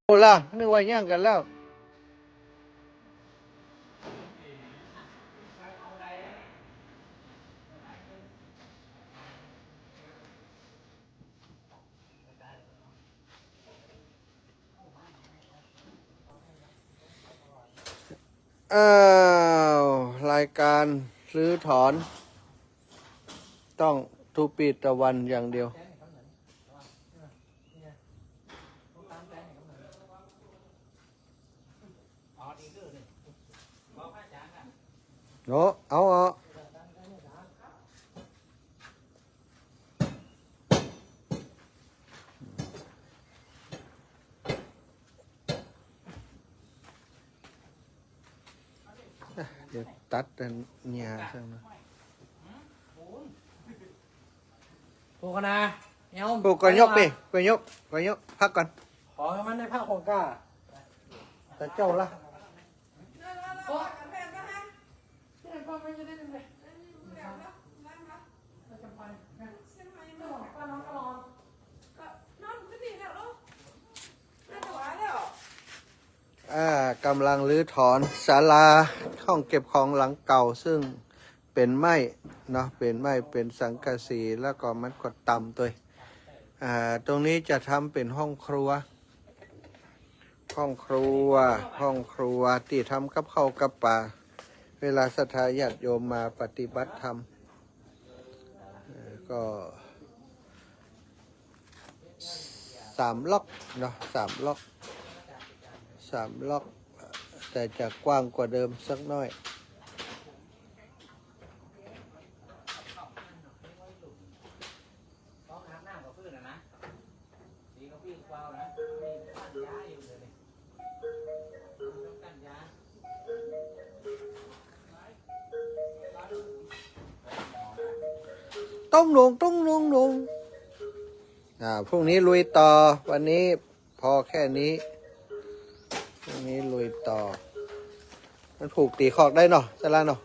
โอ้ล่ะนึกว่าย่างกันแล้วอ้าวรายการซื้อถอนต้องทุปีตะวันอย่างเดียวโน้เอาเดี๋ยวตัดเนี่ยใช่ไหมปลูกกันนะเอ้า ปลูกก่อนยกดิก่อนยกพักก่อน ขอให้มันได้ภาคของกล้า แต่เจ้าละกำลังรื้อถอนศาลาห้องเก็บของหลังเก่าซึ่งเป็นไม้เนาะเป็นไม้เป็นสังกะสีแล้วก็มันก็ต่ำตัวตรงนี้จะทำเป็นห้องครัวที่ทำกับข้าวกับปลาเวลาศรัทธาญาติโยมมาปฏิบัติธรรมก็3 ล็อกเนาะ3 ล็อกแต่จะกว้างกว่าเดิมสักน้อยต้องลงพรุ่งนี้ลุยต่อวันนี้พอแค่นี้พรุ่งนี้ลุยต่อมันผูกตีขอกได้เนาะสลาเนาะ